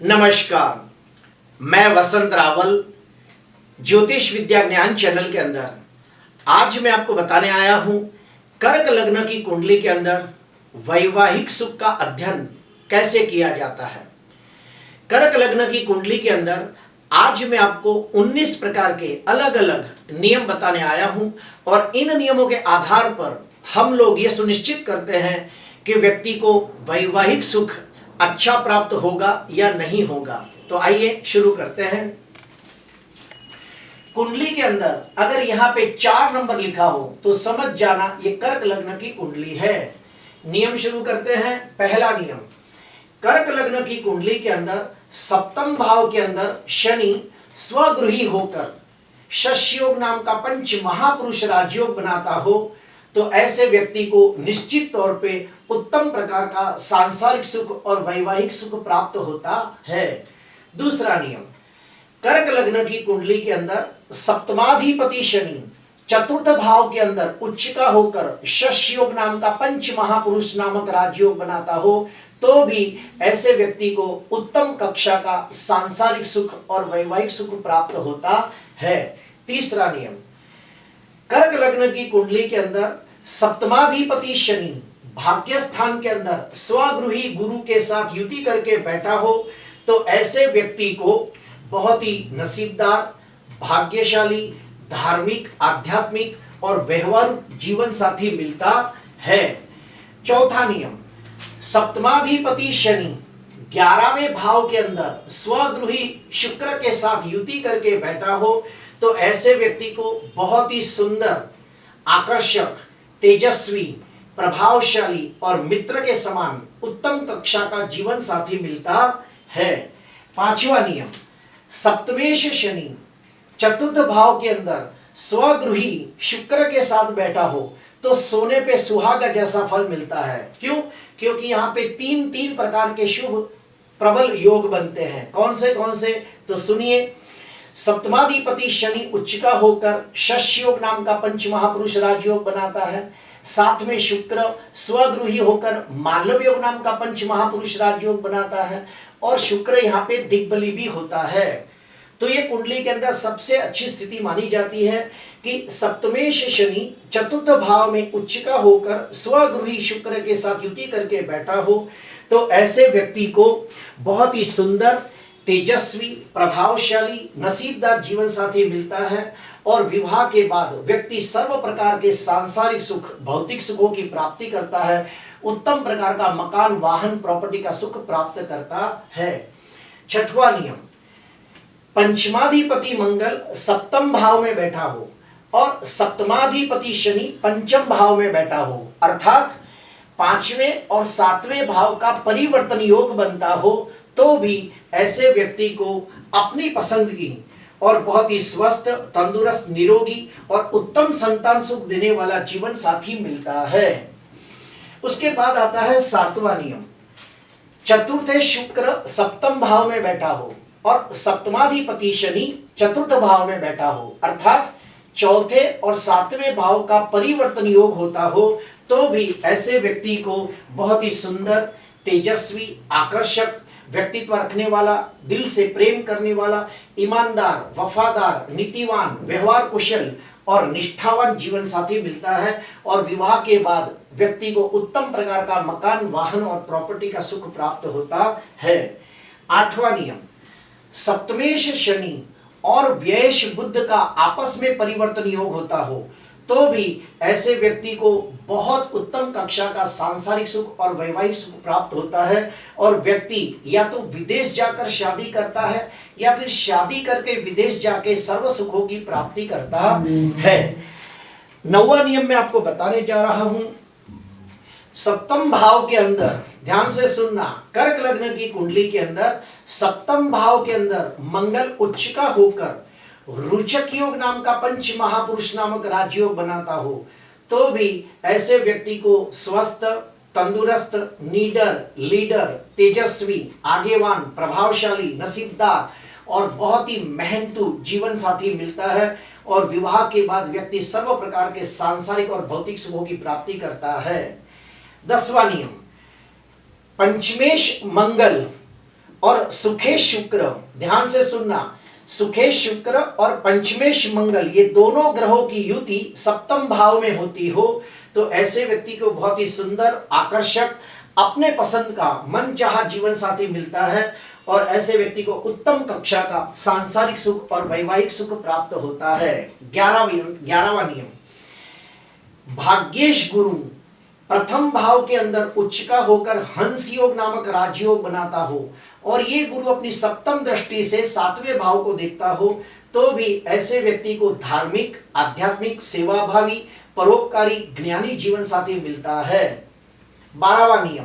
नमस्कार, मैं वसंत रावल ज्योतिष विद्या ज्ञान चैनल के अंदर आज मैं आपको बताने आया हूं कर्क लग्न की कुंडली के अंदर वैवाहिक सुख का अध्ययन कैसे किया जाता है। कर्क लग्न की कुंडली के अंदर आज मैं आपको 19 प्रकार के अलग अलग नियम बताने आया हूं और इन नियमों के आधार पर हम लोग ये सुनिश्चित करते हैं कि व्यक्ति को वैवाहिक सुख अच्छा प्राप्त होगा या नहीं होगा। तो आइए शुरू करते हैं। कुंडली के अंदर अगर यहाँ पे 4 नंबर लिखा हो तो समझ जाना ये कर्क लग्न की कुंडली है। नियम शुरू करते हैं। पहला नियम, कर्क लग्न की कुंडली के अंदर सप्तम भाव के अंदर शनि स्वगृही होकर शशयोग नाम का पंच महापुरुष राजयोग बनाता हो तो ऐसे व्यक्ति को निश्चित तौर पे उत्तम प्रकार का सांसारिक सुख और वैवाहिक सुख प्राप्त होता है। दूसरा नियम, कर्क लग्न की कुंडली के अंदर सप्तमाधिपति शनि चतुर्थ भाव के अंदर उच्च का होकर शशयोग नाम का पंच महापुरुष नामक राजयोग बनाता हो तो भी ऐसे व्यक्ति को उत्तम कक्षा का सांसारिक सुख और वैवाहिक सुख प्राप्त होता है। तीसरा नियम, कर्क लग्न की कुंडली के अंदर सप्तमाधिपति शनि भाग्य स्थान के अंदर स्वगृही गुरु के साथ युति करके बैठा हो तो ऐसे व्यक्ति को बहुत ही नसीबदार, भाग्यशाली, धार्मिक, आध्यात्मिक और व्यवहारिक जीवन साथी मिलता है। चौथा नियम, सप्तमाधिपति शनि 11वें भाव के अंदर स्वगृही शुक्र के साथ युति करके बैठा हो तो ऐसे व्यक्ति को बहुत ही सुंदर, आकर्षक, तेजस्वी, प्रभावशाली और मित्र के समान उत्तम कक्षा का जीवन साथी मिलता है। पांचवा नियम, सप्तमेश शनि चतुर्थ भाव के अंदर स्वगृही शुक्र के साथ बैठा हो तो सोने पे सुहागा जैसा फल मिलता है। क्यों? क्योंकि यहाँ पे तीन प्रकार के शुभ प्रबल योग बनते हैं। कौन से? तो सुनिए। सप्तमाधिपति शनि उच्च का होकर शशयोग नाम का पंच महापुरुष राजयोग बनाता है। साथ में शुक्र स्वगृही होकर मालव योग नाम का पंच महापुरुष राजयोग बनाता है और शुक्र यहाँ पे दिग्बली भी होता है। तो ये कुंडली के अंदर सबसे अच्छी स्थिति मानी जाती है कि सप्तमेश शनि चतुर्थ भाव में उच्च का होकर स्वगृही शुक्र के साथ युति करके बैठा हो तो ऐसे व्यक्ति को बहुत ही सुंदर, तेजस्वी, प्रभावशाली, नसीबदार जीवन साथी मिलता है और विवाह के बाद व्यक्ति सर्व प्रकार के सांसारिक सुख, भौतिक सुखों की प्राप्ति करता है। उत्तम प्रकार का मकान, वाहन, प्रॉपर्टी का सुख प्राप्त करता है। छठवां नियम, पंचमाधिपति मंगल सप्तम भाव में बैठा हो और सप्तमाधिपति शनि पंचम भाव में बैठा हो अर्थात 5वें और 7वें भाव का परिवर्तन योग बनता हो तो भी ऐसे व्यक्ति को अपनी पसंद की और बहुत ही स्वस्थ, तंदुरुस्त, निरोगी और उत्तम संतान सुख देने वाला जीवन साथी मिलता है। उसके बाद आता है 7वां नियम, चतुर्थ शुक्र सप्तम भाव में बैठा हो और सप्तमाधिपति शनि चतुर्थ भाव में बैठा हो अर्थात चौथे और 7वें भाव का परिवर्तन योग होता हो तो भी ऐसे व्यक्ति को बहुत ही सुंदर, तेजस्वी, आकर्षक व्यक्तित्व रखने वाला, दिल से प्रेम करने वाला, ईमानदार, वफादार, नीतिवान, व्यवहार कुशल और निष्ठावान जीवन साथी मिलता है और विवाह के बाद व्यक्ति को उत्तम प्रकार का मकान, वाहन और प्रॉपर्टी का सुख प्राप्त होता है। 8वां नियम, सप्तमेश शनि और व्ययश बुध का आपस में परिवर्तन योग होता हो तो भी ऐसे व्यक्ति को बहुत उत्तम कक्षा का सांसारिक सुख और वैवाहिक सुख प्राप्त होता है और व्यक्ति या तो विदेश जाकर शादी करता है या फिर शादी करके विदेश जाके सर्व सुखों की प्राप्ति करता है। 9वां नियम मैं आपको बताने जा रहा हूं। सप्तम भाव के अंदर, ध्यान से सुनना, कर्क लग्न की कुंडली के अंदर सप्तम भाव के अंदर मंगल उच्च का होकर रुचक योग नाम का पंच महापुरुष नामक राजयोग बनाता हो तो भी ऐसे व्यक्ति को स्वस्थ, तंदुरुस्त, नीडर, लीडर, तेजस्वी, आगेवान, प्रभावशाली, नसीबदार और बहुत ही मेहनतू जीवन साथी मिलता है और विवाह के बाद व्यक्ति सर्व प्रकार के सांसारिक और भौतिक सुखों की प्राप्ति करता है। 10वां नियम, पंचमेश मंगल और सुखेश शुक्र, ध्यान से सुनना, सुखेश शुक्र और पंचमेश मंगल ये दोनों ग्रहों की युति सप्तम भाव में होती हो तो ऐसे व्यक्ति को बहुत ही सुंदर, आकर्षक, अपने पसंद का मनचाहा जीवन साथी मिलता है और ऐसे व्यक्ति को उत्तम कक्षा का सांसारिक सुख और वैवाहिक सुख प्राप्त होता है। 11वां नियम, भाग्येश गुरु प्रथम भाव के अंदर उच्च का होकर हंस योग नामक राजयोग बनाता हो और ये गुरु अपनी सप्तम दृष्टि से 7वें भाव को देखता हो तो भी ऐसे व्यक्ति को धार्मिक, आध्यात्मिक, सेवाभावी, परोपकारी, ज्ञानी जीवन साथी मिलता है। 12वां नियम,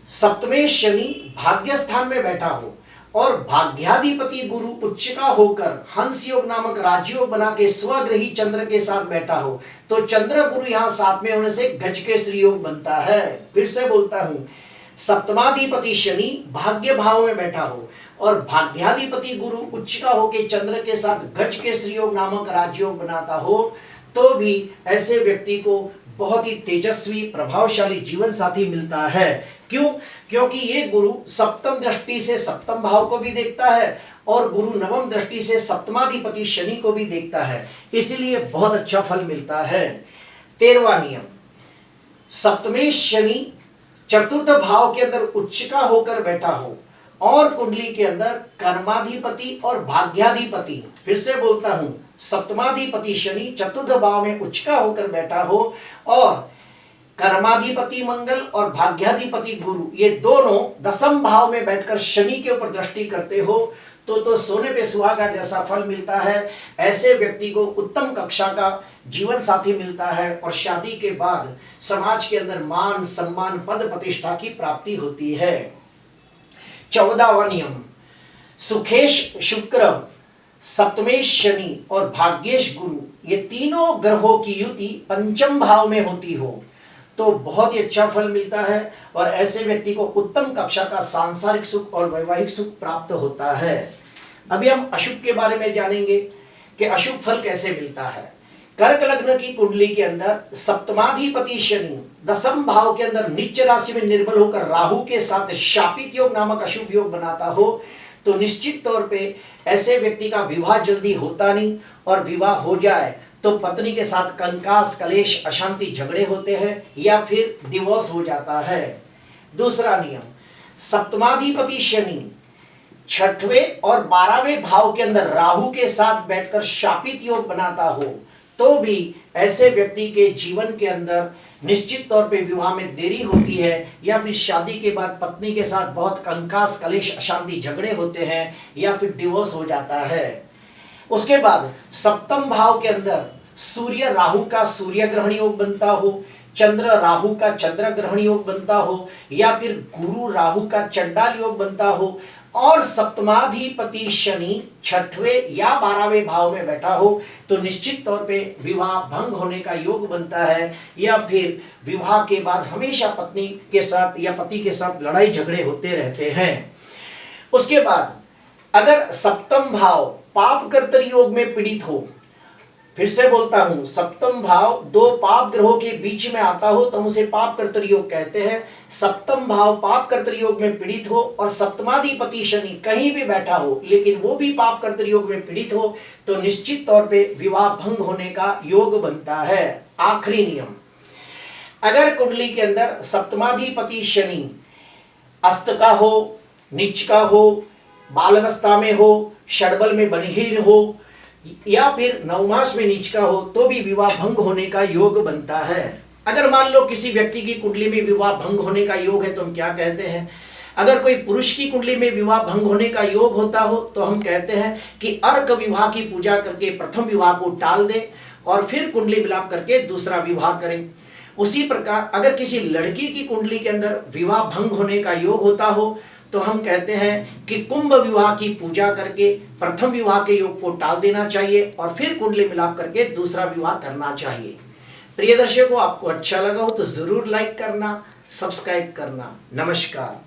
सप्तमें शनि भाग्य स्थान में बैठा हो और भाग्याधिपति गुरु उच्च का होकर हंस योग नामक राजयोग बना के स्वग्रही चंद्र के साथ बैठा हो तो चंद्र गुरु यहां साथ में होने से गजकेसरी योग बनता है। फिर से बोलता हूं, सप्तमाधिपति शनि भाग्य भाव में बैठा हो और भाग्याधिपति गुरु उच्च का होकर चंद्र के साथ गजकेसरी योग नामक राजयोग बनाता हो तो भी ऐसे व्यक्ति को बहुत ही तेजस्वी, प्रभावशाली जीवन साथी मिलता है। क्यों? क्योंकि ये गुरु सप्तम दृष्टि से सप्तम भाव को भी देखता है और गुरु नवम दृष्टि से सप्तमाधिपति शनि को भी देखता है, इसलिए बहुत अच्छा फल मिलता है। 13वां नियम, सप्तमें शनि चतुर्थ भाव के अंदर उच्च का होकर बैठा हो और कुंडली के अंदर कर्माधिपति और भाग्याधिपति, फिर से बोलता हूं, सप्तमाधिपति शनि चतुर्थ भाव में उच्च का होकर बैठा हो और कर्माधिपति मंगल और भाग्याधिपति गुरु ये दोनों दसम भाव में बैठकर शनि के ऊपर दृष्टि करते हो तो सोने पे सुहागा जैसा फल मिलता है। ऐसे व्यक्ति को उत्तम कक्षा का जीवन साथी मिलता है और शादी के बाद समाज के अंदर मान, सम्मान, पद प्रतिष्ठा की प्राप्ति होती है। 14वां नियम, सुखेश शुक्र, सप्तमेश शनि और भाग्येश गुरु ये तीनों ग्रहों की युति पंचम भाव में होती हो तो बहुत ही अच्छा फल मिलता है और ऐसे व्यक्ति को उत्तम कक्षा का सांसारिक सुख और वैवाहिक सुख प्राप्त होता है। अभी हम अशुभ के बारे में जानेंगे कि अशुभ फल कैसे मिलता है। कर्क लग्न की कुंडली के अंदर सप्तमाधिपति शनि दसम भाव के अंदर नीच राशि में निर्बल होकर राहु के साथ शापित योग नामक अशुभ योग बनाता हो तो निश्चित तौर पे ऐसे व्यक्ति का विवाह जल्दी होता नहीं और विवाह हो जाए तो पत्नी के साथ कंकास, कलेश, अशांति, झगड़े होते हैं या फिर डिवोर्स हो जाता है। दूसरा नियम, सप्तमाधिपति शनि छठवें और 12वें भाव के अंदर राहु के साथ बैठकर शापित योग बनाता हो तो भी ऐसे व्यक्ति के जीवन के अंदर निश्चित तौर पे विवाह में देरी होती है या फिर शादी के बाद पत्नी के साथ बहुत कंकास, कलेश, अशांति, झगड़े होते हैं या फिर डिवोर्स हो जाता है। उसके बाद सप्तम भाव के अंदर सूर्य राहु का सूर्य ग्रहण योग बनता हो, चंद्र राहु का चंद्र ग्रहण योग बनता हो या फिर गुरु राहु का चंडाल योग बनता हो और सप्तमाधिपति शनि छठवें या 12वें भाव में बैठा हो तो निश्चित तौर पे विवाह भंग होने का योग बनता है या फिर विवाह के बाद हमेशा पत्नी के साथ या पति के साथ लड़ाई झगड़े होते रहते हैं। उसके बाद अगर सप्तम भाव पाप कर्तरी योग में पीड़ित हो, फिर से बोलता हूं, सप्तम भाव दो पाप ग्रहों के बीच में आता हो तो हम उसे पाप कर्तरी योग कहते हैं। सप्तम भाव पाप कर्तरी योग में पीड़ित हो और सप्तमाधिपति शनि कहीं भी बैठा हो लेकिन वो भी पाप कर्तरी योग में पीड़ित हो तो निश्चित तौर पे विवाह भंग होने का योग बनता है। आखिरी नियम, अगर कुंडली के अंदर सप्तमाधिपति शनि अस्त का हो, नीच का हो, बालावस्था में हो, षडबल में बलहीन हो या फिर नवमास में नीच का हो तो भी विवाह भंग होने का योग बनता है। अगर मान लो किसी व्यक्ति की कुंडली में विवाह भंग होने का योग है तो हम क्या कहते हैं? अगर कोई पुरुष की कुंडली में विवाह भंग होने का योग होता हो तो हम कहते हैं कि अर्क विवाह की पूजा करके प्रथम विवाह को टाल दे और फिर कुंडली मिलाप करके दूसरा विवाह करें। उसी प्रकार अगर किसी लड़की की कुंडली के अंदर विवाह भंग होने का योग होता हो तो हम कहते हैं कि कुंभ विवाह की पूजा करके प्रथम विवाह के योग को टाल देना चाहिए और फिर कुंडली मिलाप करके दूसरा विवाह करना चाहिए। प्रिय दर्शकों, आपको अच्छा लगा हो तो जरूर लाइक करना, सब्सक्राइब करना। नमस्कार।